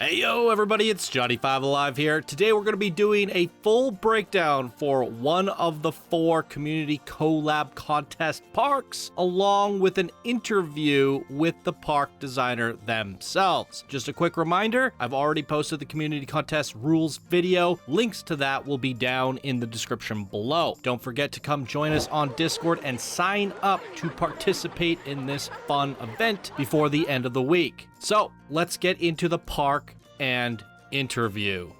Hey yo everybody, it's Johnny5 Alive here. Today we're going to be doing a full breakdown for one of the 4 community collab contest parks, along with an interview with the park designer themselves. Just a quick reminder, I've already posted the community contest rules video. Links to that will be down in the description below. Don't forget to come join us on Discord and sign up to participate in this fun event before the end of the week. So let's get into the park and interview.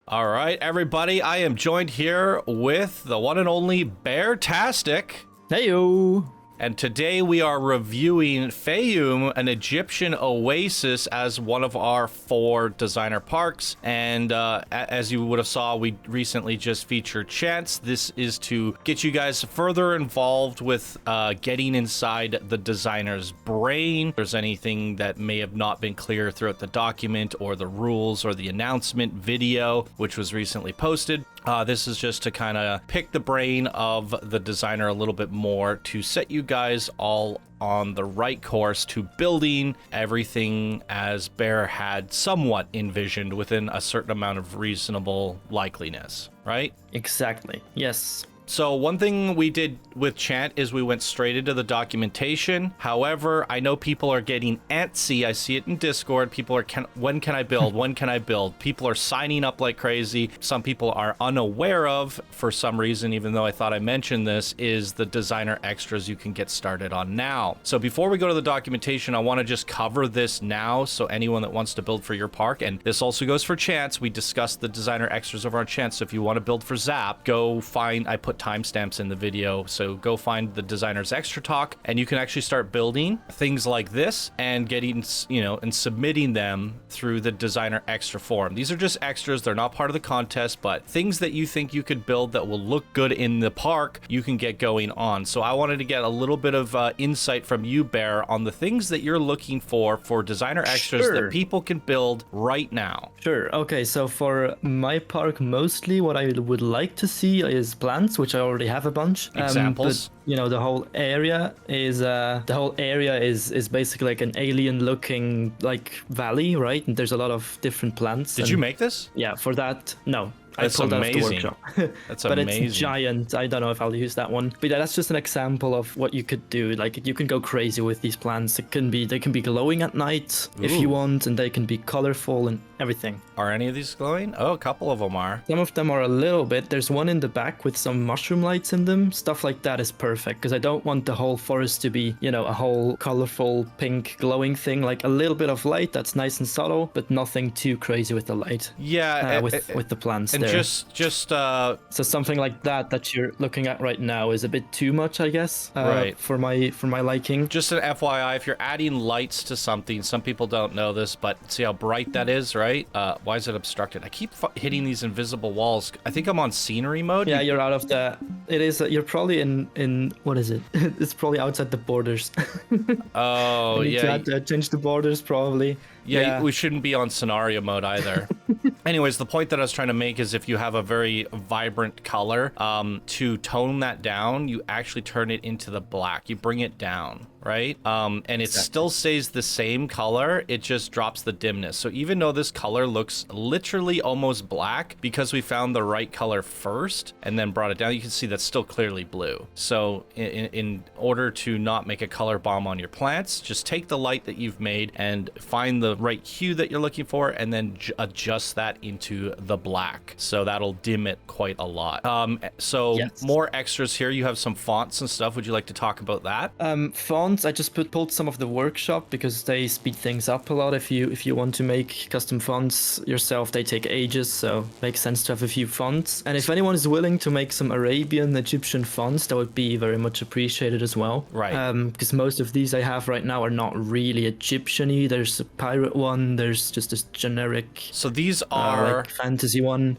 All right, everybody, I am joined here with the one and only Beartastic. Heyo! And today we are reviewing Faiyum, an Egyptian oasis, as one of our 4 designer parks. And as you would have saw, we recently just featured Chance. This is to get you guys further involved with getting inside the designer's brain. If there's anything that may have not been clear throughout the document or the rules or the announcement video, which was recently posted. This is just to kind of pick the brain of the designer a little bit more to set you guys all on the right course to building everything as Bear had somewhat envisioned within a certain amount of reasonable likeliness, right? Exactly, yes. So one thing we did with Chant is we went straight into the documentation. However, I know people are getting antsy. I see it in Discord. People are, when can I build? When can I build? People are signing up like crazy. Some people are unaware of, for some reason, even though I thought I mentioned this, is the designer extras you can get started on now. So before we go to the documentation, I want to just cover this now. So anyone that wants to build for your park, and this also goes for Chance, we discussed the designer extras over on Chance. So if you want to build for Zap, go find, I put timestamps in the video, so go find the designer's extra talk and you can actually start building things like this and getting, you know, and submitting them through the designer extra forum. These are just extras, they're not part of the contest, but things that you think you could build that will look good in the park, you can get going on. So I wanted to get a little bit of insight from you, Bear, on the things that you're looking for designer extras that people can build right now. Sure. Okay, so for my park, mostly what I would like to see is plants, which I already have a bunch. Examples? But, you know, the whole area is basically like an alien-looking like valley, right? And there's a lot of different plants. Did you make this? Yeah, for that, no. That's I pulled amazing. out of the workshop. That's but amazing. It's giant. I don't know if I'll use that one. But yeah, that's just an example of what you could do. Like, you can go crazy with these plants. They can be glowing at night if you want, and they can be colorful and everything. Are any of these glowing? Oh, a couple of them are. Some of them are a little bit. There's one in the back with some mushroom lights in them. Stuff like that is perfect, because I don't want the whole forest to be, you know, a whole colorful pink glowing thing. Like a little bit of light that's nice and subtle, but nothing too crazy with the light. Yeah, with the plants and there. So something like that you're looking at right now is a bit too much, I guess. Right. For my liking. Just an FYI, if you're adding lights to something, some people don't know this, but see how bright that is, right? Why is it obstructed? I keep hitting these invisible walls. I think I'm on scenery mode. Yeah, you're out of the. It is. You're probably in what is it? It's probably outside the borders. Oh yeah. Change the borders probably. Yeah, we shouldn't be on scenario mode either. Anyways, the point that I was trying to make is if you have a very vibrant color, to tone that down, you actually turn it into the black. You bring it down, right? And it still stays the same color, it just drops the dimness. So even though this color looks literally almost black, because we found the right color first and then brought it down, you can see that's still clearly blue. So in order to not make a color bomb on your plants, just take the light that you've made and find the right hue that you're looking for and then adjust that into the black. So that'll dim it quite a lot. More extras here. You have some fonts and stuff. Would you like to talk about that? Fonts, I just pulled some of the workshop because they speed things up a lot. If you want to make custom fonts yourself, they take ages, so makes sense to have a few fonts. And if anyone is willing to make some Arabian, Egyptian fonts, that would be very much appreciated as well. Right. Because most of these I have right now are not really Egyptian-y. There's a pirate one. There's just this generic. So these are like fantasy one.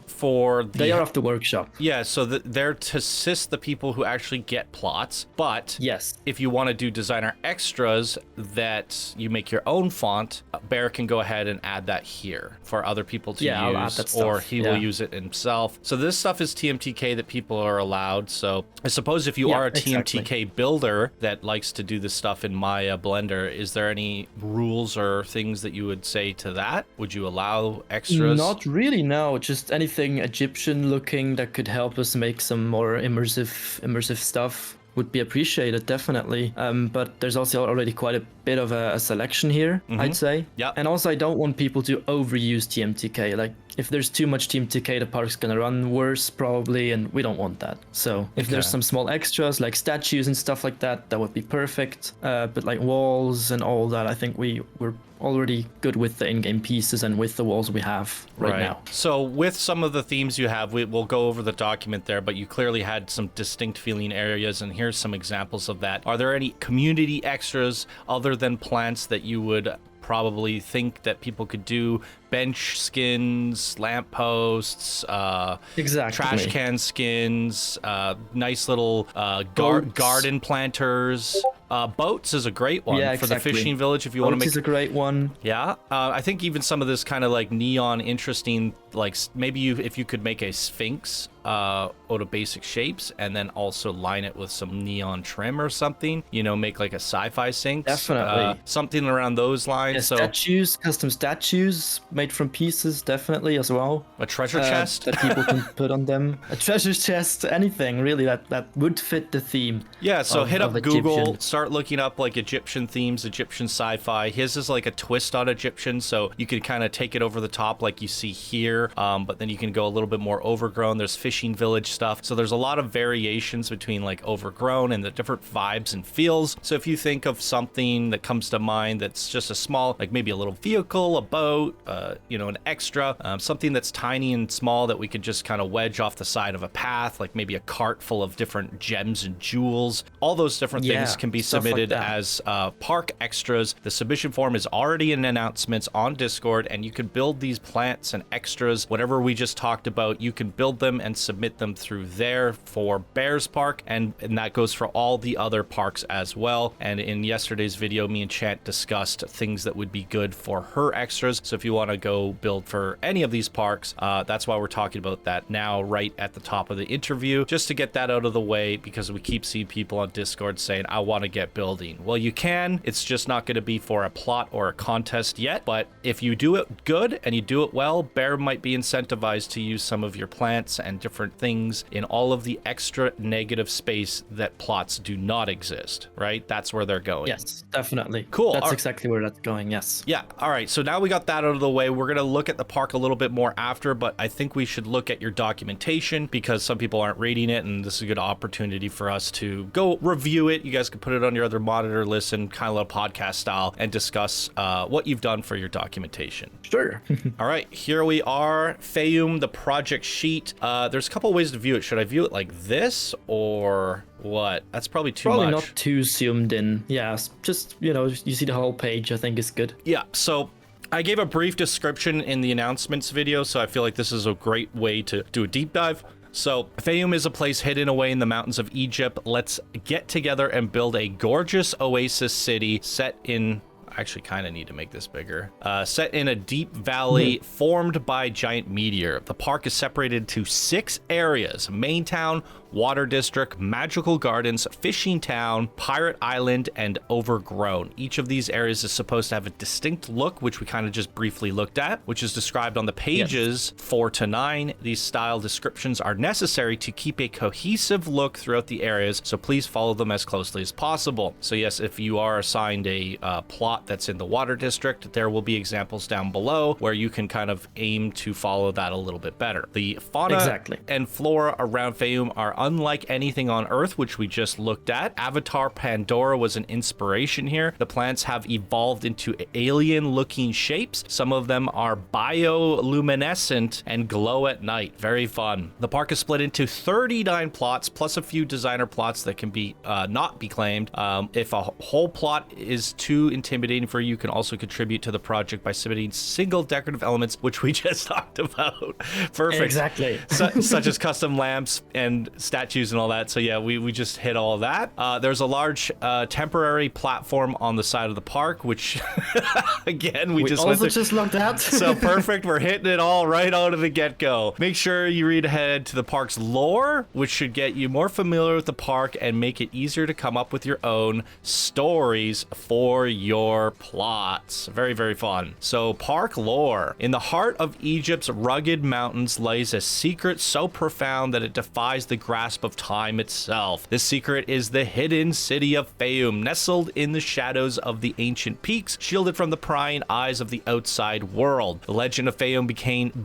They are off the workshop. Yeah. So they're to assist the people who actually get plots. But yes, if you want to do designer designer extras that you make your own font, Bear can go ahead and add that here for other people to Yeah, I'll add use, that or stuff, he will use it himself. So this stuff is TMTK that people are allowed. So I suppose if you are a TMTK builder that likes to do this stuff in Maya Blender, is there any rules or things that you would say to that? Would you allow extras? Not really, no. Just anything Egyptian looking that could help us make some more immersive stuff would be appreciated, definitely. But there's also already quite a bit of a selection here, I'd say. Yeah. And also, I don't want people to overuse TMTK. Like, if there's too much TMTK, the park's gonna run worse, probably, and we don't want that. So if there's some small extras, like statues and stuff like that, that would be perfect. But like walls and all that, I think we're already good with the in-game pieces and with the walls we have right now. So with some of the themes you have, we'll go over the document there, but you clearly had some distinct feeling areas, and here's some examples of that. Are there any community extras other than plants that you would probably think that people could do? Bench skins, lampposts, trash can skins, nice little garden planters. Boats is a great one for the fishing village if you want to make. Boats is a great one. Yeah, I think even some of this kind of like neon interesting, like maybe if you could make a sphinx out of basic shapes and then also line it with some neon trim or something, make like a sci-fi sphinx. Definitely. Something around those lines. Yeah, so statues, custom statues made from pieces, definitely as well. A treasure chest that people can put on them. A treasure chest, anything really that would fit the theme. Yeah, so hit up Google, Egyptian. start looking up like Egyptian themes, Egyptian sci-fi. His is like a twist on Egyptian, so you could kind of take it over the top like you see here, but then you can go a little bit more overgrown. There's fishing village stuff, so there's a lot of variations between like overgrown and the different vibes and feels. So if you think of something that comes to mind that's just a small, like maybe a little vehicle, a boat, an extra, something that's tiny and small that we could just kind of wedge off the side of a path, like maybe a cart full of different gems and jewels. All those different things can be submitted as park extras. The submission form is already in announcements on Discord, and you can build these plants and extras, whatever we just talked about. You can build them and submit them through there for Bears Park, and that goes for all the other parks as well. And in yesterday's video, me and Chant discussed things that would be good for her extras. So if you want to go build for any of these parks, that's why we're talking about that now right at the top of the interview, just to get that out of the way, because we keep seeing people on Discord saying, I want to get building. Well, you can. It's just not going to be for a plot or a contest yet, but if you do it good and you do it well, Bear might be incentivized to use some of your plants and different things in all of the extra negative space that plots do not exist, right? That's where they're going. Yes, definitely. Cool. That's exactly where that's going, yes. Yeah, all right, so now we got that out of the way. We're going to look at the park a little bit more after, but I think we should look at your documentation because some people aren't reading it, and this is a good opportunity for us to go review it. You guys can put it on your other monitor, listen, kind of a podcast style, and discuss what you've done for your documentation. Sure. All right, here we are. Faiyum, the project sheet. There's a couple ways to view it. Should I view it like this or what? That's probably too much. Probably not too zoomed in. Yeah, just, you see the whole page, I think is good. Yeah, so I gave a brief description in the announcements video, so I feel like this is a great way to do a deep dive. So, Faiyum is a place hidden away in the mountains of Egypt. Let's get together and build a gorgeous oasis city set in... I actually kind of need to make this bigger. Set in a deep valley formed by giant meteor. The park is separated into 6 areas: Main Town, Water District, Magical Gardens, Fishing Town, Pirate Island, and Overgrown. Each of these areas is supposed to have a distinct look, which we kind of just briefly looked at, which is described on the pages 4 to 9. These style descriptions are necessary to keep a cohesive look throughout the areas, so please follow them as closely as possible. So yes, if you are assigned a plot that's in the Water District, there will be examples down below where you can kind of aim to follow that a little bit better. The fauna and flora around Faiyum are unlike anything on Earth, which we just looked at. Avatar Pandora was an inspiration here. The plants have evolved into alien-looking shapes. Some of them are bioluminescent and glow at night. Very fun. The park is split into 39 plots, plus a few designer plots that can be not be claimed. If a whole plot is too intimidating creating for you can also contribute to the project by submitting single decorative elements, which we just talked about. Perfect. Exactly. Such as custom lamps and statues and all that. So yeah, we just hit all of that. There's a large temporary platform on the side of the park, which again, we just also just looked at. So perfect. We're hitting it all right out of the get-go. Make sure you read ahead to the park's lore, which should get you more familiar with the park and make it easier to come up with your own stories for your plots. Very, very fun. So park lore. In the heart of Egypt's rugged mountains lays a secret so profound that it defies the grasp of time itself. This secret is the hidden city of Faiyum, nestled in the shadows of the ancient peaks, shielded from the prying eyes of the outside world. The legend of Faiyum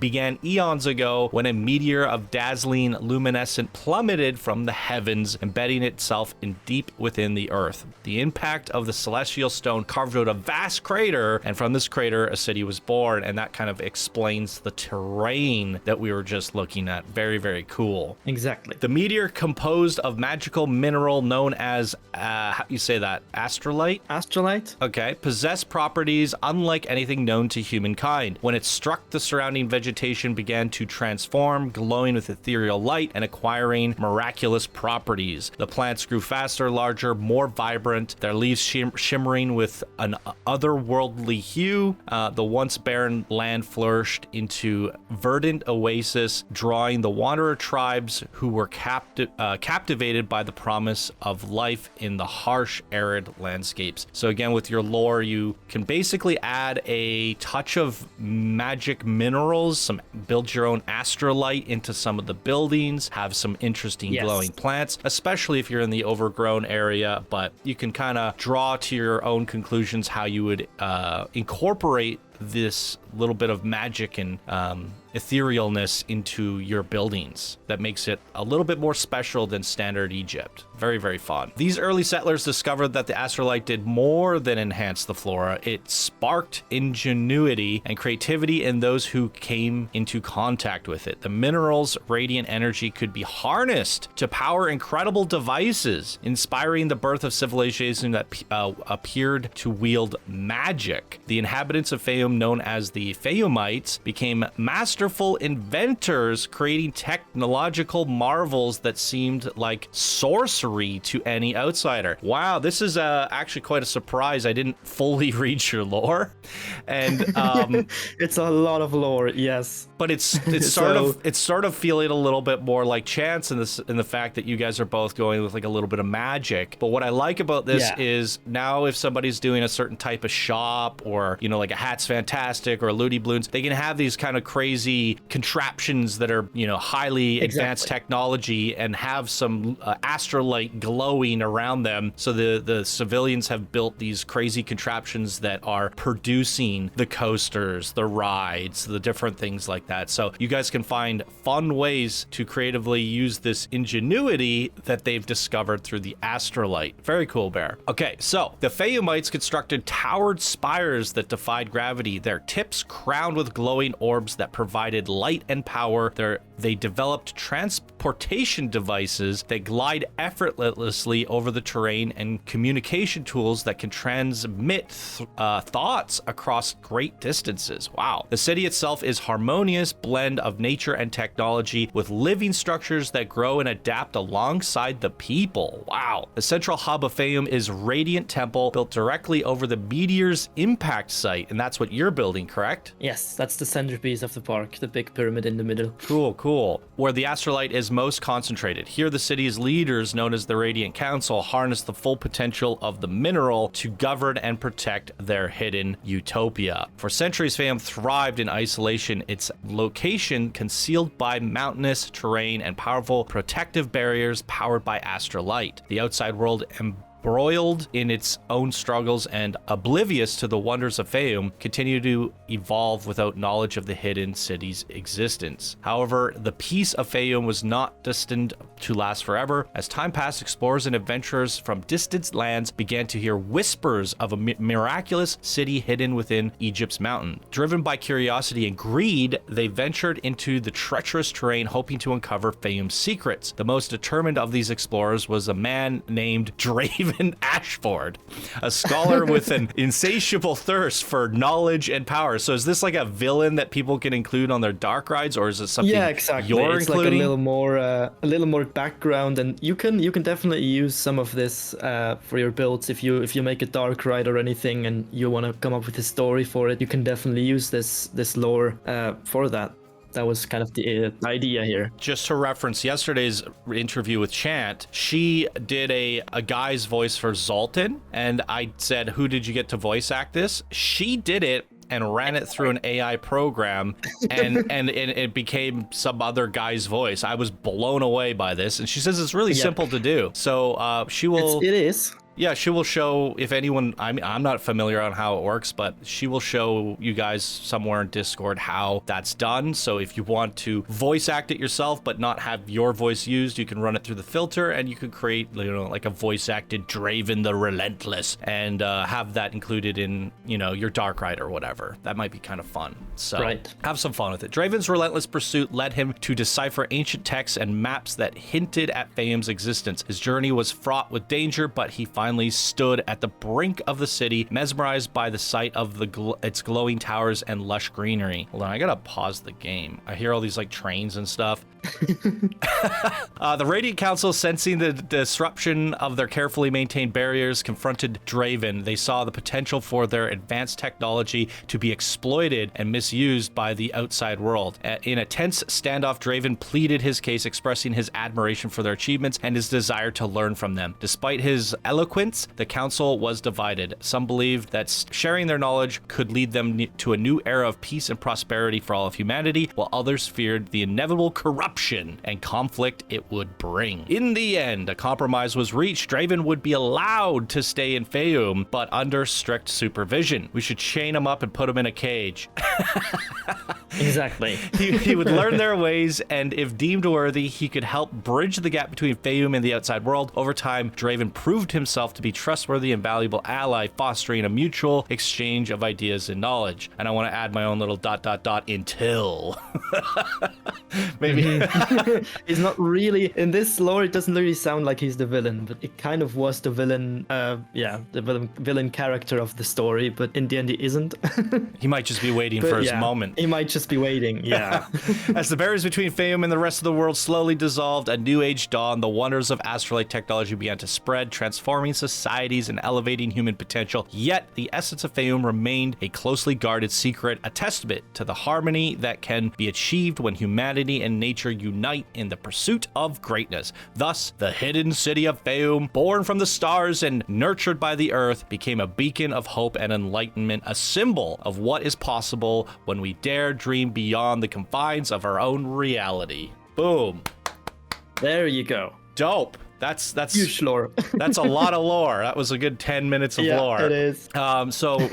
began eons ago when a meteor of dazzling luminescent plummeted from the heavens, embedding itself in deep within the earth. The impact of the celestial stone carved out a vast crater, and from this crater a city was born, and that kind of explains the terrain that we were just looking at. Very, very cool. Exactly. The meteor, composed of magical mineral known as how do you say that? Astrolite? Astrolite? Okay. Possessed properties unlike anything known to humankind. When it struck, the surrounding vegetation began to transform, glowing with ethereal light and acquiring miraculous properties. The plants grew faster, larger, more vibrant, their leaves shimmering with an otherworldly hue. The once barren land flourished into verdant oasis, drawing the wanderer tribes who were captivated by the promise of life in the harsh, arid landscapes. So again, with your lore, you can basically add a touch of magic minerals, build your own astrolite into some of the buildings, have some interesting glowing plants, especially if you're in the overgrown area, but you can kind of draw to your own conclusions how you would incorporate this little bit of magic and etherealness into your buildings that makes it a little bit more special than standard Egypt. Very, very fun. These early settlers discovered that the astrolite did more than enhance the flora. It sparked ingenuity and creativity in those who came into contact with it. The mineral's radiant energy could be harnessed to power incredible devices, inspiring the birth of civilization that appeared to wield magic. The inhabitants of Faiyum, known as the Faiyumites, became masterful inventors, creating technological marvels that seemed like sorcery to any outsider. Wow, this is actually quite a surprise. I didn't fully read your lore, and it's a lot of lore, yes. But it's sort of feeling a little bit more like chance in the fact that you guys are both going with like a little bit of magic. But what I like about this is now if somebody's doing a certain type of shop, or like a Hats Fantastic or a Looty Balloons, they can have these kind of crazy contraptions that are highly advanced technology and have some astrolite glowing around them. So the civilians have built these crazy contraptions that are producing the coasters, the rides, the different things like that. So you guys can find fun ways to creatively use this ingenuity that they've discovered through the astrolite. Very cool, Bear. Okay, so the Faiyumites constructed towered spires that defied gravity, their tips crowned with glowing orbs that provided light and power. They developed transportation devices that glide effortlessly over the terrain and communication tools that can transmit thoughts across great distances. Wow. The city itself is harmonious blend of nature and technology with living structures that grow and adapt alongside the people. Wow. The central hub of Faiyum is Radiant Temple, built directly over the meteor's impact site, and that's what you're building, correct? Yes, that's the centerpiece of the park, the big pyramid in the middle. Cool, cool. Where the astrolite is most concentrated. Here, the city's leaders, known as the Radiant Council, harness the full potential of the mineral to govern and protect their hidden utopia. For centuries, Faiyum thrived in isolation, its location concealed by mountainous terrain and powerful protective barriers powered by astrolite. The outside world embroiled in its own struggles and oblivious to the wonders of Faiyum, continue to evolve without knowledge of the hidden city's existence. However, the peace of Faiyum was not destined to last forever. As time passed, explorers and adventurers from distant lands began to hear whispers of a miraculous city hidden within Egypt's mountain. Driven by curiosity and greed, they ventured into the treacherous terrain, hoping to uncover Faiyum's secrets. The most determined of these explorers was a man named Draven Draven Ashford, a scholar with an insatiable thirst for knowledge and power. So is this like a villain that people can include on their dark rides, or is it something exactly. you're it's including? Like a little more background, and you can definitely use some of this for your builds. If you make a dark ride or anything, and you want to come up with a story for it, you can definitely use this lore for that. That was kind of the idea here. Just to reference yesterday's interview with Chant, she did a guy's voice for Zoltan, and I said, who did you get to voice act this? She did it and ran it through an AI program, and it became some other guy's voice. I was blown away by this, and she says it's really simple to do. So she will... It is. Yeah, she will show, if anyone, I'm not familiar on how it works, but she will show you guys somewhere in Discord how that's done. So if you want to voice act it yourself, but not have your voice used, you can run it through the filter, and you can create, like a voice acted Draven the Relentless, and have that included in, your Dark Ride or whatever. That might be kind of fun. So have some fun with it. Draven's relentless pursuit led him to decipher ancient texts and maps that hinted at Faiyum's existence. His journey was fraught with danger, but he finally stood at the brink of the city, mesmerized by the sight of its glowing towers and lush greenery. Hold on, I gotta pause the game. I hear all these like trains and stuff. The Radiant Council, sensing the disruption of their carefully maintained barriers, confronted Draven. They saw the potential for their advanced technology to be exploited and misused by the outside world. In a tense standoff, Draven pleaded his case, expressing his admiration for their achievements and his desire to learn from them. Despite his eloquence, the council was divided. Some believed that sharing their knowledge could lead them to a new era of peace and prosperity for all of humanity, while others feared the inevitable corruption and conflict it would bring. In the end, a compromise was reached. Draven would be allowed to stay in Faiyum, but under strict supervision. We should chain him up and put him in a cage. Exactly. He would learn their ways, and if deemed worthy, he could help bridge the gap between Faiyum and the outside world. Over time, Draven proved himself to be trustworthy and valuable ally, fostering a mutual exchange of ideas and knowledge. And I want to add my own little ... until. Maybe. He's not really in this lore. It doesn't really sound like he's the villain, but it kind of was the villain. The villain character of the story. But in the end, he isn't. He might just be waiting for his moment. He might just be waiting. Yeah. As the barriers between Faiyum and the rest of the world slowly dissolved, a new age dawned. The wonders of astrolight technology began to spread, transforming societies and elevating human potential. Yet the essence of Faiyum remained a closely guarded secret, a testament to the harmony that can be achieved when humanity and nature unite in the pursuit of greatness. Thus, the hidden city of Faiyum, born from the stars and nurtured by the earth, became a beacon of hope and enlightenment, a symbol of what is possible when we dare dream beyond the confines of our own reality. Boom. There you go. Dope. That's huge lore. That's a lot of lore. That was a good 10 minutes of lore. Yeah, it is. So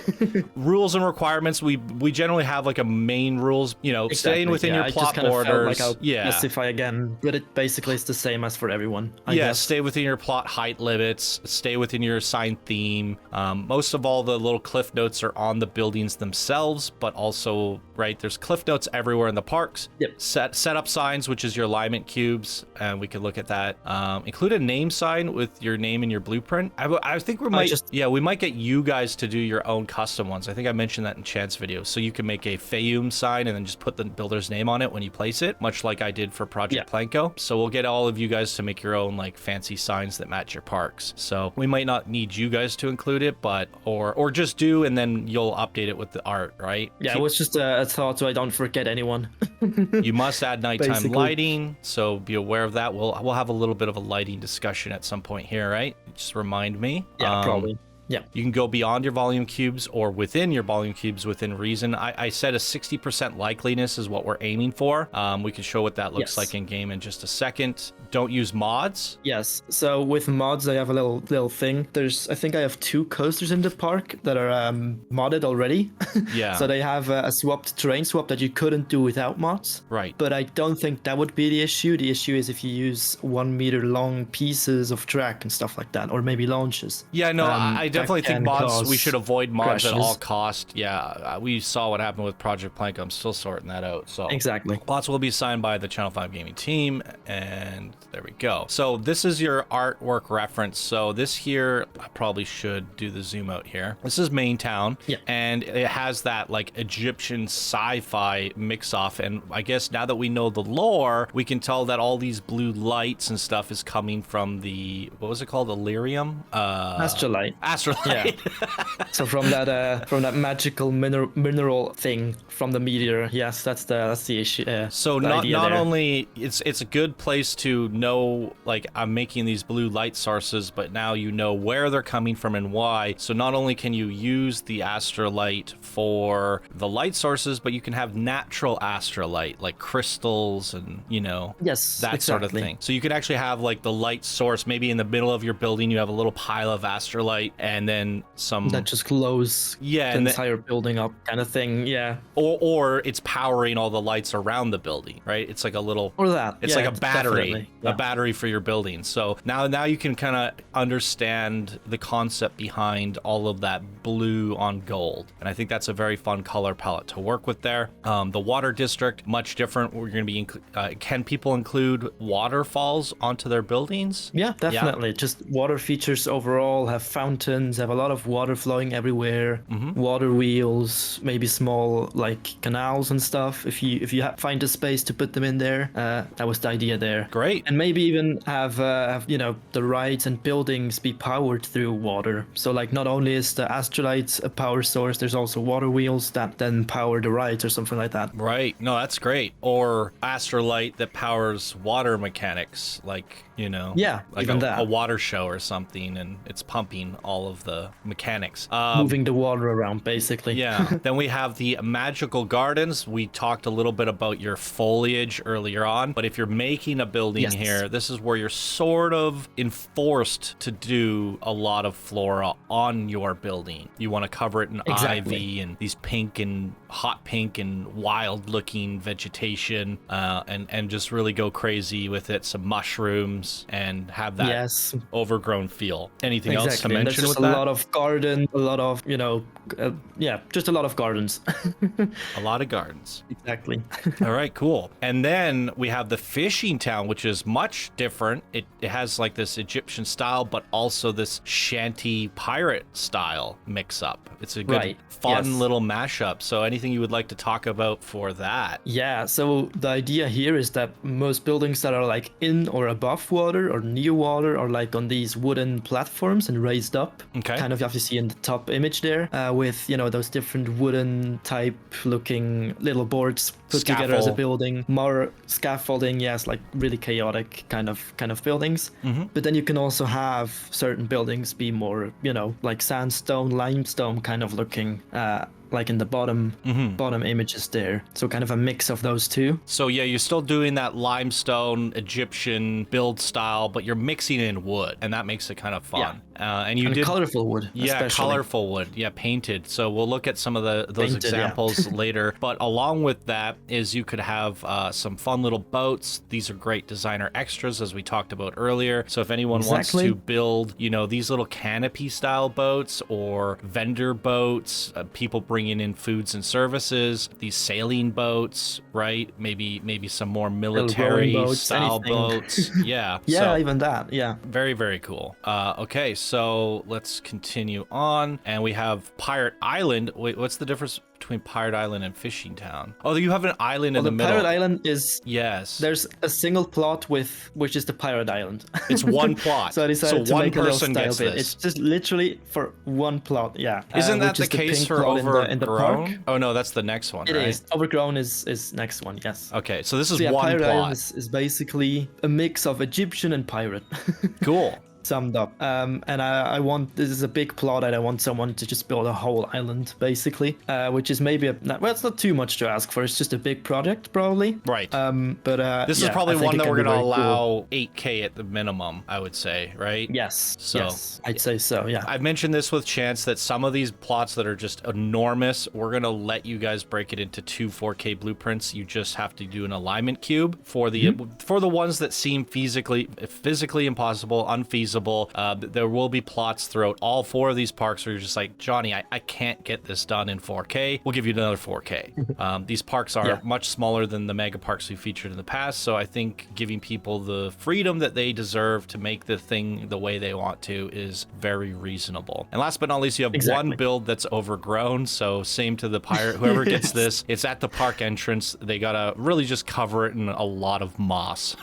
rules and requirements, we generally have like a main rules, staying within your plot borders. I'll specify again, but it basically is the same as for everyone. I guess. Stay within your plot height limits, stay within your assigned theme. Most of all, the little cliff notes are on the buildings themselves, but also, there's cliff notes everywhere in the parks. Yep. Set up signs, which is your alignment cubes, and we could look at that. Include a name sign with your name and your blueprint. I think we might get you guys to do your own custom ones. I think I mentioned that in Chad's video. So you can make a Faiyum sign and then just put the builder's name on it when you place it, much like I did for Project Planko. So we'll get all of you guys to make your own like fancy signs that match your parks. So we might not need you guys to include it, but or just do, and then you'll update it with the art, right? Yeah, it was just a thought so I don't forget anyone. You must add nighttime lighting, so be aware of that. We'll have a little bit of a lighting discussion at some point here, right? Just remind me. Yeah, probably. Yeah. You can go beyond your volume cubes or within your volume cubes within reason. I said a 60% likeliness is what we're aiming for. We can show what that looks like in game in just a second. Don't use mods. Yes. So with mods, I have a little thing. I think I have 2 coasters in the park that are modded already. Yeah. So they have a swapped terrain swap that you couldn't do without mods. Right. But I don't think that would be the issue. The issue is if you use 1 meter long pieces of track and stuff like that, or maybe launches. Yeah, no, I definitely think can mods, we cause should avoid mods at crashes. all cost. Yeah, we saw what happened with Project Plank. I'm still sorting that out. So Exactly. lots will be signed by the Channel 5 Gaming team, and there we go. So this is your artwork reference. So this here, I probably should do the zoom out here. This is Main Town, and it has that like Egyptian sci-fi mix-off, and I guess now that we know the lore, we can tell that all these blue lights and stuff is coming from the, what was it called, Illyrium? Astrolite. Astrolite. So from that magical mineral thing from the meteor. Yes, that's the issue. So the not idea there. only it's a good place to know, like, I'm making these blue light sources, but now you know where they're coming from and why. So not only can you use the astrolite for the light sources, but you can have natural astrolite, like crystals and, you know, Yes, that sort of thing. So you could actually have like the light source, maybe in the middle of your building, you have a little pile of astrolite and then some that just glows the and entire building up, kind of thing. Yeah, or it's powering all the lights around the building, right? It's like a little, or that. it's Yeah, like a battery, definitely. Yeah. a battery for your building. So now you can kind of understand the concept behind all of that blue on gold. And I think that's a very fun color palette to work with there. The water district, much different. We're going to be, can people include waterfalls onto their buildings? Yeah, definitely. Just water features overall, have fountains, have a lot of water flowing everywhere, water wheels, maybe small like canals and stuff. If you find a space to put them in there, that was the idea there. Great. And maybe even have you know, the rides and buildings be powered through water. So like not only is the astrolite a power source, there's also water wheels that then power the rides or something like that. Right. No, that's great. Or astrolite that powers water mechanics, like, you know, Yeah, like even that. a water show or something, and it's pumping all of the mechanics. Moving the water around, basically. Yeah. Then we have the magical gardens. We talked a little bit about your foliage earlier on, but if you're making a building here, this is where you're sort of enforced to do a lot of flora on your building. You want to cover it in ivy and these pink and hot pink and wild looking vegetation, and just really go crazy with it. Some mushrooms and have that overgrown feel. Anything else to And mention there's with just that? a lot of garden, a lot of, you know, just a lot of gardens. A lot of gardens. Exactly. All right, cool. And then we have the fishing town, which is much different. It has like this Egyptian style, but also this shanty pirate style mix up. It's a good, fun little mashup. So anything you would like to talk about for that? Yeah, so the idea here is that most buildings that are like in or above water or near water are like on these wooden platforms and raised up. Okay. Kind of, you have to see in the top image there, with, you know, those different wooden type looking little boards put together as a building. More scaffolding, yes, like really chaotic kind of buildings. But then you can also have certain buildings be more, you know, like sandstone, limestone kind of looking, like in the bottom images there. So kind of a mix of those two. So yeah, you're still doing that limestone Egyptian build style, but you're mixing in wood, and that makes it kind of fun. And you did colorful wood. Yeah, especially. colorful wood. Yeah, painted. So we'll look at some of those examples later. But along with that is you could have some fun little boats. These are great designer extras, as we talked about earlier. So if anyone wants to build, you know, these little canopy style boats or vendor boats, people bringing in foods and services, these sailing boats, right? Maybe some more military boats, style anything. boats. Yeah. Yeah, so, even that. Yeah. very, very cool. Okay, so let's continue on. And we have Pirate Island. Wait, what's the difference between Pirate Island and Fishing Town? Oh, you have an island in the middle. Pirate Island is... Yes. There's a single plot which is the Pirate Island. It's one plot. So I decided to one make a little person style gets bit. this. It's just literally for one plot, yeah. Isn't that which the is case pink for plot in the park. Overgrown? Oh, no, that's the next one, It right? is. Overgrown is next one, yes. Okay, so this is So yeah, one Pirate plot. Island is basically a mix of Egyptian and pirate. Cool. Summed up. And I want, this is a big plot, and I want someone to just build a whole island, basically, which is maybe well, it's not too much to ask for. It's just a big project, probably. Right. But this is probably one that we're going to allow 8K at the minimum, I would say, right? Yes. So yes, I'd say so. Yeah. I've mentioned this with Chance that some of these plots that are just enormous, we're going to let you guys break it into 2 4K blueprints. You just have to do an alignment cube for the ones that seem physically impossible, unfeasible, feasible. There will be plots throughout all 4 of these parks where you're just like, Johnny, I can't get this done in 4K. We'll give you another 4K. These parks are much smaller than the mega parks we featured in the past, so I think giving people the freedom that they deserve to make the thing the way they want to is very reasonable. And last but not least, you have one build that's overgrown, so same to the pirate. Whoever gets this, it's at the park entrance. They gotta really just cover it in a lot of moss.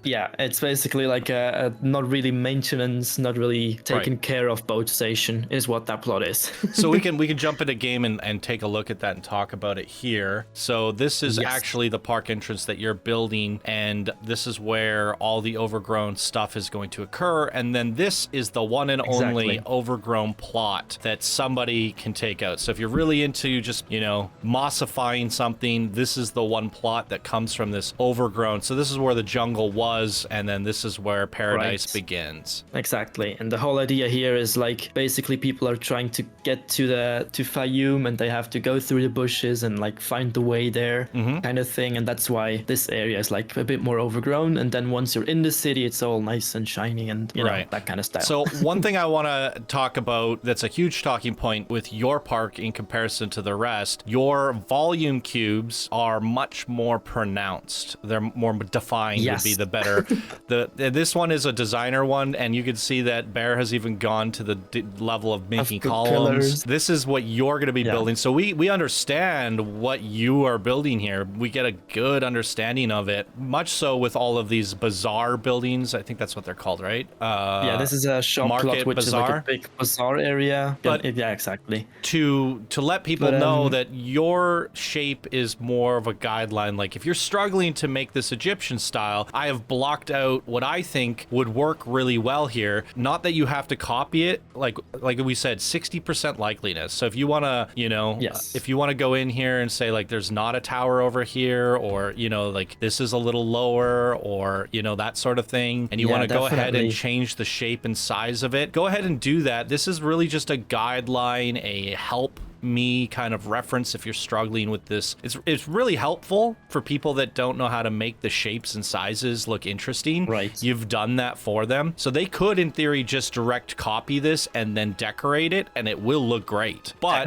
Yeah, it's basically like a not really maintenance, not really taken care of boat station is what that plot is. So we can jump into game and take a look at that and talk about it here. So this is actually the park entrance that you're building, and this is where all the overgrown stuff is going to occur. And then this is the one and only overgrown plot that somebody can take out. So if you're really into just, you know, mossifying something, this is the one plot that comes from this overgrown. So this is where the jungle was, and then this is where paradise begins. Exactly. And the whole idea here is like basically people are trying to get to Faiyum, and they have to go through the bushes and like find the way there, kind of thing. And that's why this area is like a bit more overgrown. And then once you're in the city, it's all nice and shiny and you know, that kind of style. So one thing I want to talk about that's a huge talking point with your park in comparison to the rest, your volume cubes are much more pronounced. They're more defined would be the better. This one is a designer one, and you can see that Bear has even gone to the level of making columns. Pillars. This is what you're going to be building. So we understand what you are building here. We get a good understanding of it, much so with all of these bazaar buildings. I think that's what they're called, right? This is a shop plot, which bazaar. Is like a big bazaar area. But yeah, exactly. To let people know that your shape is more of a guideline. Like if you're struggling to make this Egyptian style, I have blocked out what I think would work really well here. Not that you have to copy it. Like we said, 60% likeliness. So if you want to, you know, if you want to go in here and say like there's not a tower over here, or you know, like this is a little lower, or you know, that sort of thing, and you want to go ahead and change the shape and size of it, go ahead and do that. This is really just a guideline, a help me kind of reference if you're struggling with this. It's really helpful for people that don't know how to make the shapes and sizes look interesting. Right. You've done that for them. So they could, in theory, just direct copy this and then decorate it, and it will look great. But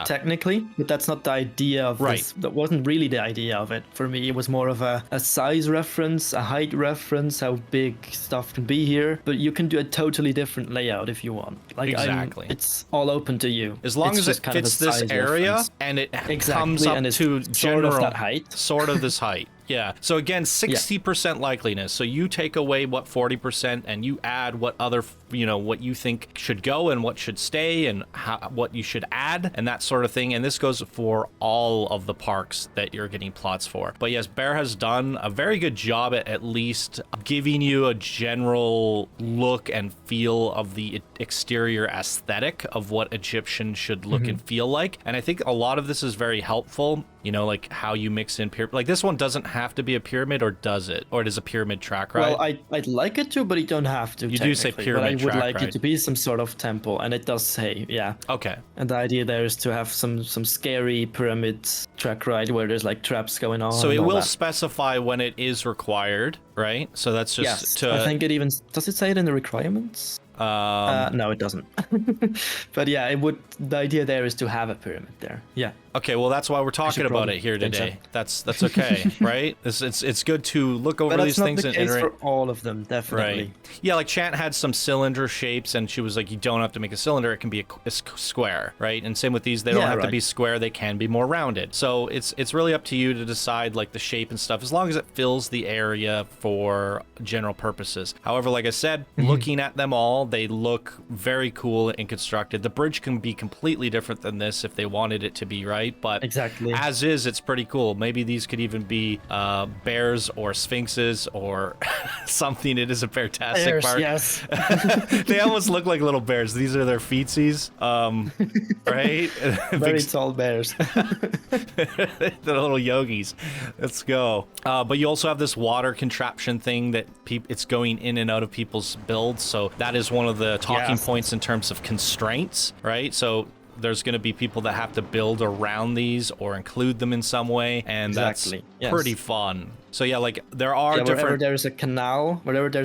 technically, but that's not the idea of this. That wasn't really the idea of it. For me, it was more of a size reference, a height reference, how big stuff can be here. But you can do a totally different layout if you want. Like it's all open to you. As long as it fits this area reference. And it comes up and to general that height. Sort of this height. Yeah. So again, 60% likeliness. So you take away what 40% and you add what other, you know, what you think should go and what should stay and what you should add and that sort of thing. And this goes for all of the parks that you're getting plots for. But yes, Bear has done a very good job at least giving you a general look and feel of the exterior aesthetic of what Egyptian should look and feel like. And I think a lot of this is very helpful. You know, like how you mix in pyramid. Like this one doesn't have to be a pyramid, or does it? Or it is a pyramid track, right? Well, I'd like it to, but you don't have to. You do say pyramid track, but I would like right? it to be some sort of temple, and it does say, Okay. And the idea there is to have some scary pyramid track ride where there's like traps going on. So it will specify when it is required, right? So that's just I think it even does it say it in the requirements? No, it doesn't. But yeah, it would. The idea there is to have a pyramid there. Yeah. Okay, well that's why we're talking about it here today. That's okay, right? It's good to look over these things and iterate. For all of them, definitely. Right. Yeah, like Chant had some cylinder shapes, and she was like, you don't have to make a cylinder; it can be a square, right? And same with these, they don't have to be square; they can be more rounded. So it's really up to you to decide like the shape and stuff, as long as it fills the area for general purposes. However, like I said, looking at them all, they look very cool and constructed. The bridge can be completely different than this if they wanted it to be, right? But as is, it's pretty cool. Maybe these could even be bears or sphinxes or something. It is a Beartastic park. Yes. They almost look like little bears. These are their feetsies, right? Very tall bears. The little yogis. Let's go. But you also have this water contraption thing that it's going in and out of people's builds. So that is one of the talking points in terms of constraints, right? So there's going to be people that have to build around these or include them in some way, and that's pretty fun. So yeah, like there are wherever different. Wherever there's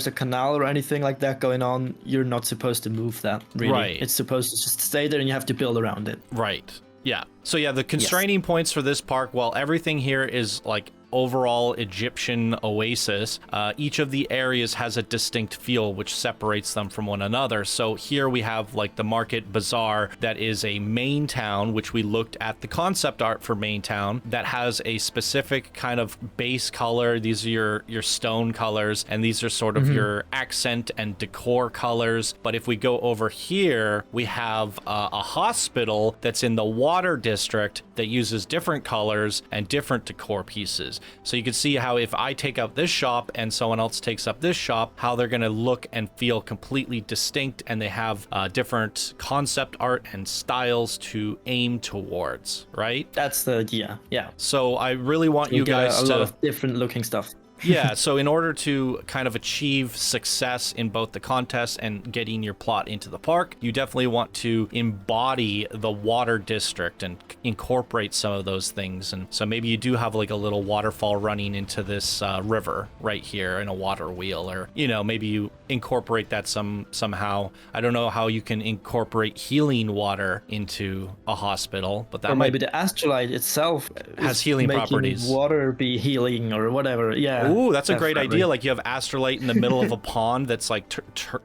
a canal or anything like that going on, you're not supposed to move that. Really, Right. It's supposed to just stay there, and you have to build around it. Right. Yeah. So yeah, the constraining points for this park, while everything here is like overall Egyptian oasis, each of the areas has a distinct feel which separates them from one another. So here we have like the market bazaar that is a main town, which we looked at the concept art for main town that has a specific kind of base color. These are your stone colors, and these are sort of your accent and decor colors. But if we go over here, we have a hospital that's in the water district that uses different colors and different decor pieces. So you can see how if I take up this shop and someone else takes up this shop, how they're going to look and feel completely distinct, and they have different concept art and styles to aim towards, right? That's the idea. Yeah. So I really want you get guys a to lot of different looking stuff. Yeah, so in order to kind of achieve success in both the contest and getting your plot into the park, you definitely want to embody the water district and incorporate some of those things. And so maybe you do have like a little waterfall running into this river right here in a water wheel, or, you know, maybe you incorporate that somehow. I don't know how you can incorporate healing water into a hospital, but that or might maybe the astrolite itself has healing making properties. Water be healing or whatever. Yeah. Ooh, that's a great definitely. idea. Like you have astrolite in the middle of a pond that's like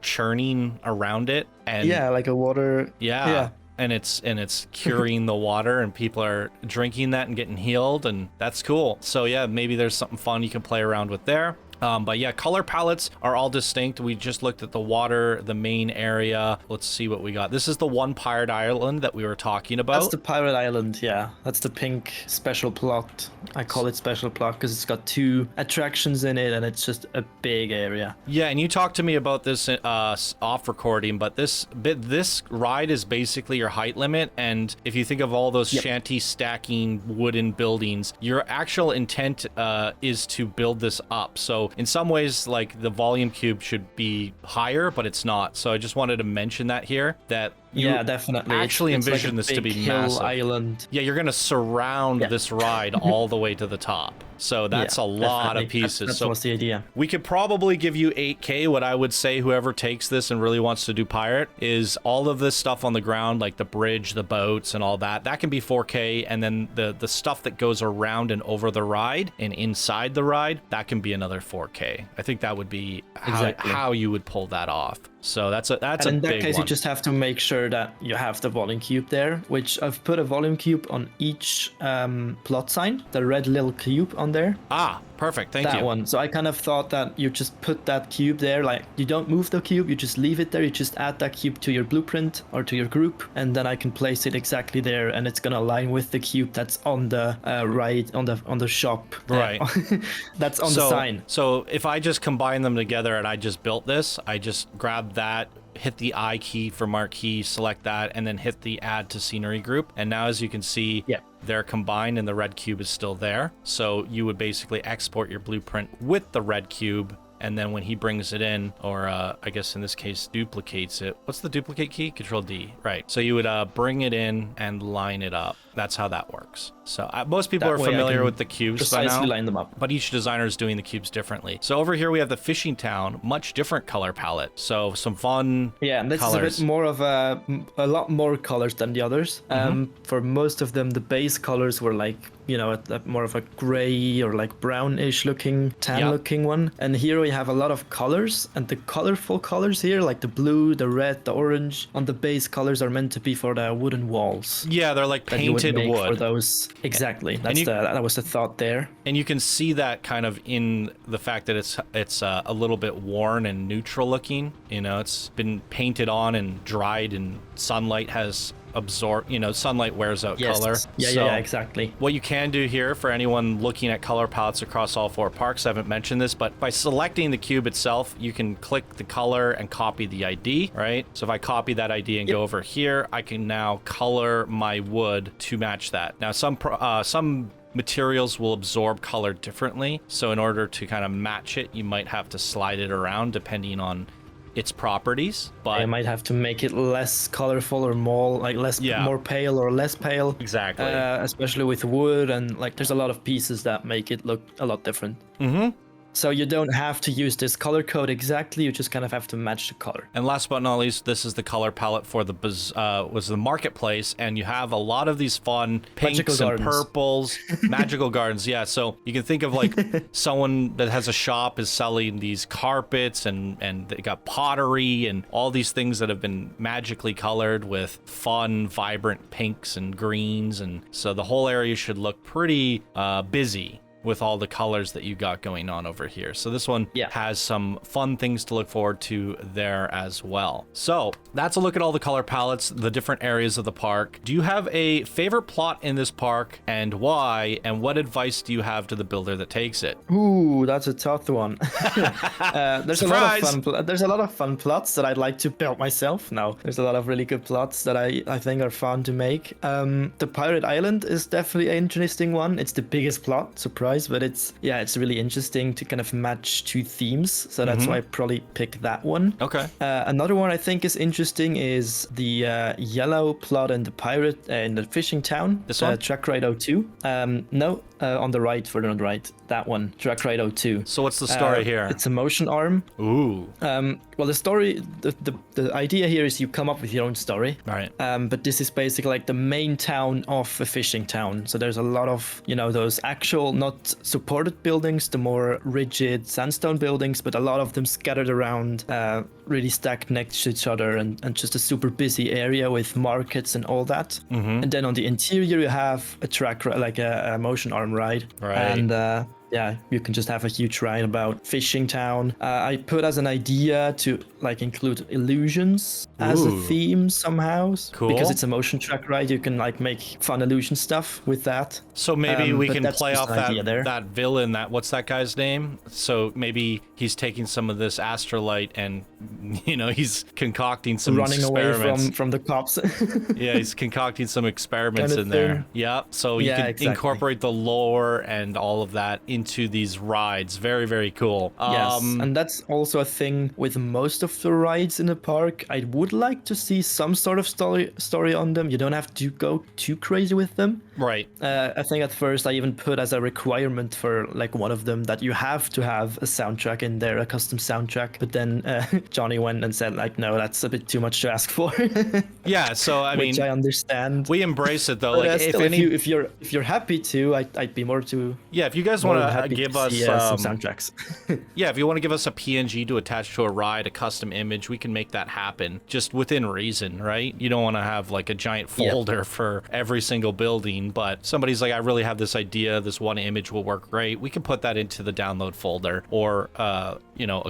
churning around it, and Yeah, like a water. yeah. And it's curing the water, and people are drinking that and getting healed, and that's cool. So yeah, maybe there's something fun you can play around with there. But yeah, color palettes are all distinct. We just looked at the water, the main area. Let's see what we got. This is the one pirate island that we were talking about. That's the pirate island, yeah. That's the pink special plot. I call it special plot because it's got 2 attractions in it, and it's just a big area. Yeah, and you talked to me about this off recording, but this ride is basically your height limit. And if you think of all those shanty stacking wooden buildings, your actual intent is to build this up. So in some ways, like the volume cube should be higher, but it's not. So I just wanted to mention that here, that you definitely. actually It's envision like a this to big be hill massive. Island. Yeah, you're going to surround this ride all the way to the top. So that's a lot of pieces. That was the idea. We could probably give you 8K. What I would say, whoever takes this and really wants to do pirate, is all of this stuff on the ground, like the bridge, the boats, and all that. That can be 4K, and then the stuff that goes around and over the ride and inside the ride, that can be another 4K. I think that would be how you would pull that off. So that's a big one. In that case, you just have to make sure that you have the volume cube there, which I've put a volume cube on each plot sign, the red little cube on there. Ah, perfect. Thank you. That one. So I kind of thought that you just put that cube there, like you don't move the cube, you just leave it there. You just add that cube to your blueprint or to your group, and then I can place it exactly there, and it's gonna align with the cube that's on the on the shop. Right. That's on the sign. So if I just combine them together and I just built this, I just grab that, hit the I key for marquee, select that, and then hit the add to scenery group. And now, as you can see, they're combined and the red cube is still there. So you would basically export your blueprint with the red cube, and then when he brings it in, or I guess in this case duplicates it. What's the duplicate key? Control D. Right. So you would bring it in and line it up. That's how that works. So most people are familiar with the cubes by now, line them up. but each designer is doing the cubes differently. So over here we have the fishing town, much different color palette. So some fun and this colors. is a bit more of a lot more colors than the others. For most of them, the base colors were like, you know, more of a gray or like brownish looking, tan looking one. And here we have a lot of colors, and the colorful colors here, like the blue, the red, the orange, on the base colors are meant to be for the wooden walls. Yeah, they're like painted wood. For those, exactly. That was the thought there. And you can see that kind of in the fact that it's a little bit worn and neutral looking. You know, it's been painted on and dried, and sunlight has absorb, you know, sunlight wears out color. Yeah, exactly. What you can do here for anyone looking at color palettes across all 4 parks, I haven't mentioned this, but by selecting the cube itself, you can click the color and copy the ID, right? So if I copy that ID and go over here, I can now color my wood to match that. Now some materials will absorb color differently, so in order to kind of match it, you might have to slide it around depending on its properties, You but might have to make it less colorful or more like Yeah. more pale or less pale. exactly. Especially with wood, and like there's a lot of pieces that make it look a lot different. Mm-hmm. So you don't have to use this color code exactly. You just kind of have to match the color. And last but not least, this is the color palette for the was the marketplace, and you have a lot of these fun pinks Magical and gardens. purples, magical gardens. Yeah, so you can think of like someone that has a shop is selling these carpets, and they got pottery and all these things that have been magically colored with fun, vibrant pinks and greens, and so the whole area should look pretty busy with all the colors that you got going on over here. So this one has some fun things to look forward to there as well. So that's a look at all the color palettes, the different areas of the park. Do you have a favorite plot in this park, and why? And what advice do you have to the builder that takes it? Ooh, that's a tough one. There's Surprise! there's a lot of fun plots that I'd like to build myself now. There's a lot of really good plots that I think are fun to make. The Pirate Island is definitely an interesting one. It's the biggest plot, surprise, but it's really interesting to kind of match two themes. So that's why I probably picked that one. Okay. Another one I think is interesting is the yellow plot in the pirate in the fishing town. This one? Track Ride 02. No, on the right, further on the right. That one, Track Ride 02. So what's the story here? It's a motion arm. Ooh. Well, the story, the idea here is you come up with your own story. All right. But this is basically like the main town of a fishing town. So there's a lot of, those actual, not supported buildings, the more rigid sandstone buildings, but a lot of them scattered around, really stacked next to each other, and just a super busy area with markets and all that. And then on the interior, you have a track, like a motion arm ride. Right. And you can just have a huge ride about fishing town. I put as an idea to like include illusions as a Ooh. theme somehow. Cool. Because it's a motion track ride, you can like make fun illusion stuff with that. So maybe we but can that's play just off an idea there. that villain, what's that guy's name? So maybe he's taking some of this astrolite and, he's concocting some Running away experiments. from the cops. Yeah, he's concocting some experiments Kind of in there. thing. Yeah, so you Yeah, can exactly. incorporate the lore and all of that into these rides. Very, very cool. Yes, and that's also a thing with most of the rides in the park. I would like to see some sort of story on them. You don't have to go too crazy with them. Right. I think at first I even put as a requirement for like one of them that you have to have a soundtrack in there, a custom soundtrack. But then Johnny went and said like, no, that's a bit too much to ask for. Yeah, so I mean, which I understand. we embrace it though. But, Like still, if you're happy to, I'd be more to. yeah, if you guys more want than to happy give to us see, some soundtracks. yeah, if you want to give us a PNG to attach to a ride, a custom image, we can make that happen just within reason, right? You don't want to have like a giant folder for every single building, but somebody's like, I really have this idea, this one image will work great. We can put that into the download folder, or a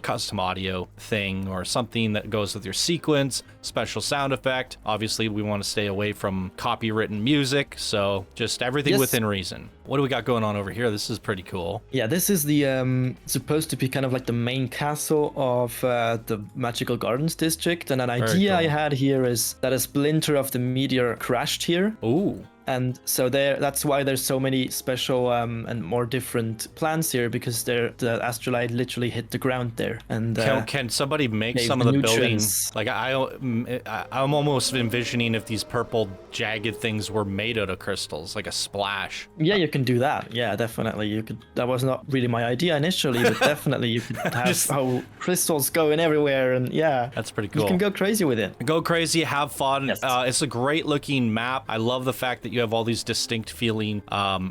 custom audio thing, or something that goes with your sequence, special sound effect. Obviously, we want to stay away from copywritten music, so just everything within reason. What do we got going on over here? This is pretty cool. Yeah, this is the supposed to be kind of like the main castle of the Magical Gardens district. And an idea I had here is that a splinter of the meteor crashed here. Ooh. And so that's why there's so many special and more different plans here, because the astrolite literally hit the ground there. And can somebody make some of the buildings? Like I'm almost envisioning if these purple jagged things were made out of crystals, like a splash. Yeah, you can do that. Yeah, definitely. You could. That was not really my idea initially, but definitely you could have how crystals going everywhere, and that's pretty cool. You can go crazy with it. Go crazy, have fun. Yes. It's a great looking map. I love the fact that you have all these distinct feeling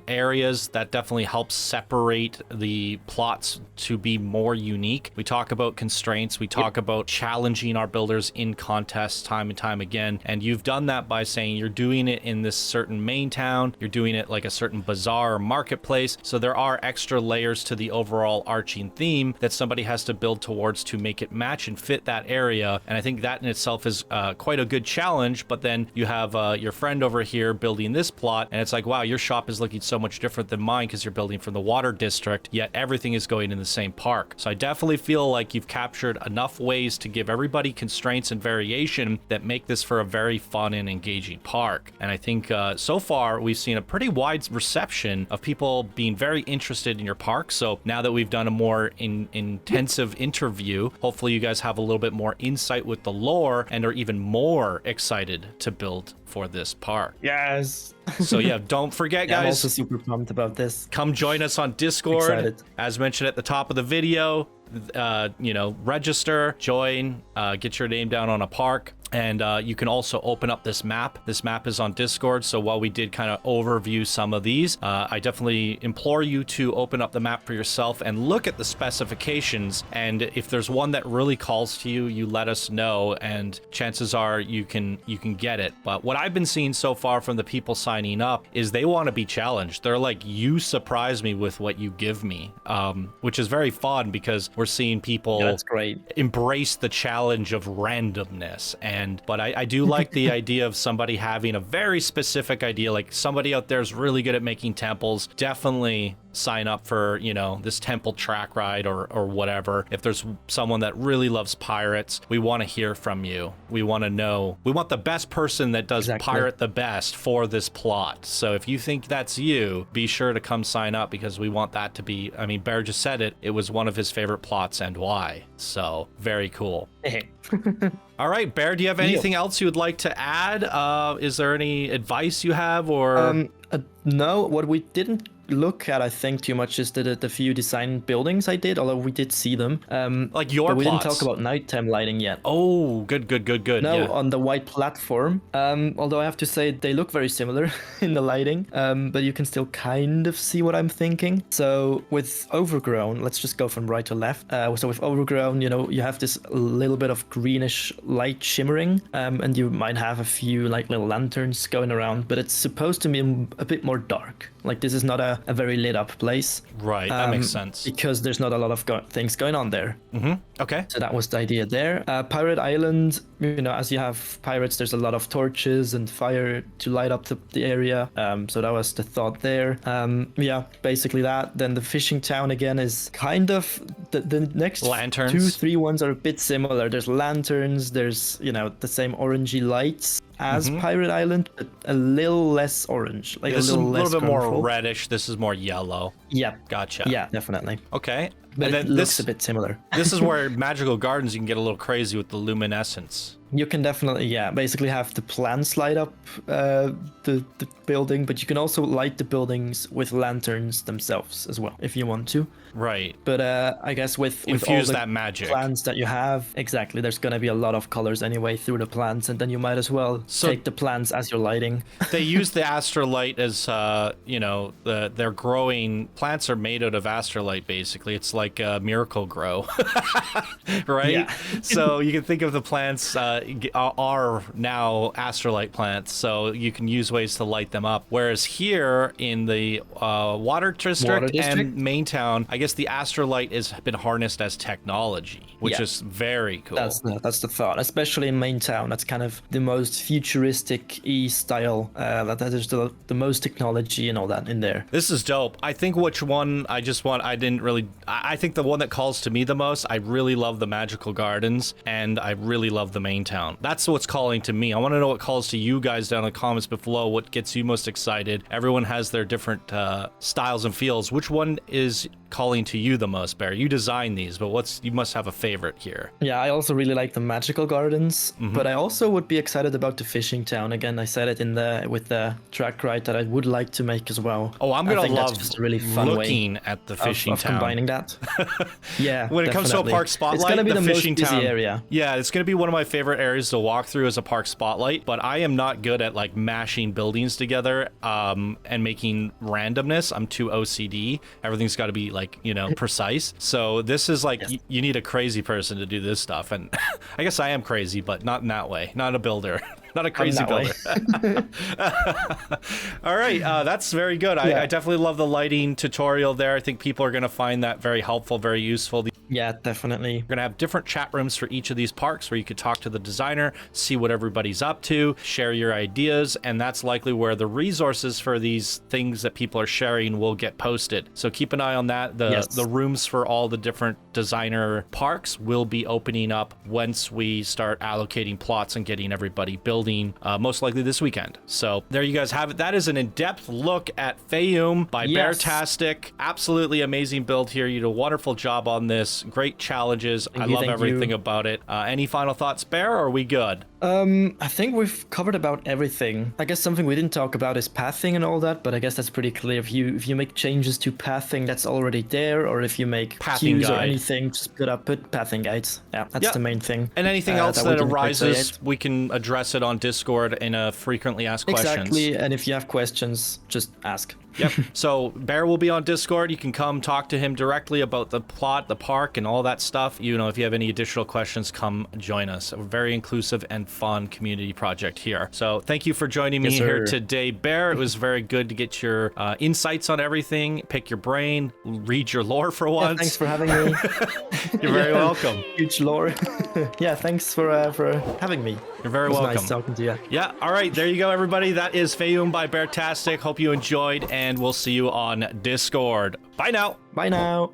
areas. That definitely helps separate the plots to be more unique. We talk about constraints. We talk about challenging our builders in contests time and time again. And you've done that by saying you're doing it in this certain main town. You're doing it like a certain bazaar or marketplace. So there are extra layers to the overall arching theme that somebody has to build towards to make it match and fit that area. And I think that in itself is quite a good challenge. But then you have your friend over here building in this plot, and it's like, wow, your shop is looking so much different than mine because you're building from the water district, yet everything is going in the same park. So I definitely feel like you've captured enough ways to give everybody constraints and variation that make this for a very fun and engaging park. And I think so far we've seen a pretty wide reception of people being very interested in your park. So now that we've done a more intensive interview, hopefully you guys have a little bit more insight with the lore and are even more excited to build for this park. Yes. So yeah, don't forget, guys. I'm also super pumped about this. Come join us on Discord. Excited. As mentioned at the top of the video, register, join, get your name down on a park. And you can also open up this map. This map is on Discord. So while we did kind of overview some of these, I definitely implore you to open up the map for yourself and look at the specifications. And if there's one that really calls to you, you let us know, and chances are you can get it. But what I've been seeing so far from the people signing up is they want to be challenged. They're like, you surprise me with what you give me, which is very fun because we're seeing people That's great. embrace the challenge of randomness. But I do like the idea of somebody having a very specific idea, like somebody out there is really good at making temples. Definitely sign up for, this temple track ride or whatever. If there's someone that really loves pirates, we want to hear from you. We want to know. We want the best person that does pirate the best for this plot. So if you think that's you, be sure to come sign up because we want that to be, I mean, Bear just said it. It was one of his favorite plots and why. So very cool. All right, Bear, do you have anything else you would like to add? Is there any advice you have or? No, what we didn't look at, I think, too much is the few design buildings I did, although we did see them. Like your but we plots. didn't talk about nighttime lighting yet. Oh, good. No, yeah. on the white platform. Although I have to say they look very similar in the lighting, but you can still kind of see what I'm thinking. So with Overgrown, let's just go from right to left. So with Overgrown, you have this little bit of greenish light shimmering, and you might have a few like little lanterns going around, but it's supposed to be a bit more dark. Like this is not a very lit up place. Right, that makes sense. Because there's not a lot of things going on there. Mm-hmm. Okay. So that was the idea there. Pirate Island, as you have pirates, there's a lot of torches and fire to light up the area. So that was the thought there. Yeah, basically that. Then the fishing town again is kind of the next lanterns. 2-3 ones are a bit similar. There's lanterns, there's, the same orangey lights as Pirate Island, but a little less orange. Like this is a little bit colorful. more reddish. This is more yellow. Yeah. Gotcha. Yeah, definitely. Okay. But and it then looks a bit similar. This is where Magical Gardens, you can get a little crazy with the luminescence. You can definitely, basically have the plants light up the building, but you can also light the buildings with lanterns themselves as well, if you want to. Right. But I guess with all infuse the that magic. plants that you have, exactly, there's going to be a lot of colors anyway through the plants, and then you might as well take the plants as your lighting. They use the astrolight as, they're growing, plants are made out of astrolight, basically. It's like Miracle Grow, right? Yeah. So you can think of the plants are now astrolight plants, so you can use ways to light them up. Whereas here in the Water District and Main Town, I guess the astrolight has been harnessed as technology, which is very cool. That's the thought, especially in Main Town. That's kind of the most futuristic style. That is the most technology and all that in there. This is dope. I think which one I think the one that calls to me the most, I really love the Magical Gardens, and I really love the Main Town. That's what's calling to me. I want to know what calls to you guys down in the comments below. What gets you most excited? Everyone has their different styles and feels. Which one is calling to you the most, Bear? You designed these, but you must have a favorite here. Yeah, I also really like the Magical Gardens, but I also would be excited about the Fishing Town. Again, I said it with the track ride that I would like to make as well. Oh, I'm gonna love just a really fun looking at the Fishing Town. Combining that. Yeah, when it comes to a park spotlight, it's gonna be the Fishing most busy Town area. Yeah, it's gonna be one of my favorite areas to walk through as a park spotlight. But I am not good at like mashing buildings together and making randomness. I'm too OCD. Everything's got to be like precise. So this is like you need a crazy person to do this stuff, and I guess I am crazy, but not in that way. Not a builder. Not a crazy builder. All right, that's very good. I definitely love the lighting tutorial there. I think people are going to find that very helpful, very useful. Yeah, definitely. We're going to have different chat rooms for each of these parks where you could talk to the designer, see what everybody's up to, share your ideas, and that's likely where the resources for these things that people are sharing will get posted. So keep an eye on that. The rooms for all the different designer parks will be opening up once we start allocating plots and getting everybody building, most likely this weekend. So there you guys have it. That is an in-depth look at Faiyum by Beartastic. Absolutely amazing build here. You did a wonderful job on this. Great challenges. I love everything about it. Any final thoughts, Bear, or are we good? I think we've covered about everything. I guess something we didn't talk about is pathing and all that, but I guess that's pretty clear. If you make changes to pathing, that's already there, or if you make queues or anything, just put pathing guides. Yeah, that's the main thing. And anything else that arises, we can address it on Discord in a frequently asked questions. Exactly, and if you have questions, just ask. Yep. So Bear will be on Discord. You can come talk to him directly about the plot, the park, and all that stuff. You know, if you have any additional questions, come join us. A very inclusive and fun community project here. So thank you for joining me here today, Bear. It was very good to get your insights on everything, pick your brain, read your lore for once. Thanks for having me. You're very welcome. Huge lore. Yeah, thanks for having me. You're very welcome. Nice talking to you. Yeah. All right. There you go, everybody. That is Faiyum by Beartastic. Hope you enjoyed, and we'll see you on Discord. Bye now. Bye now.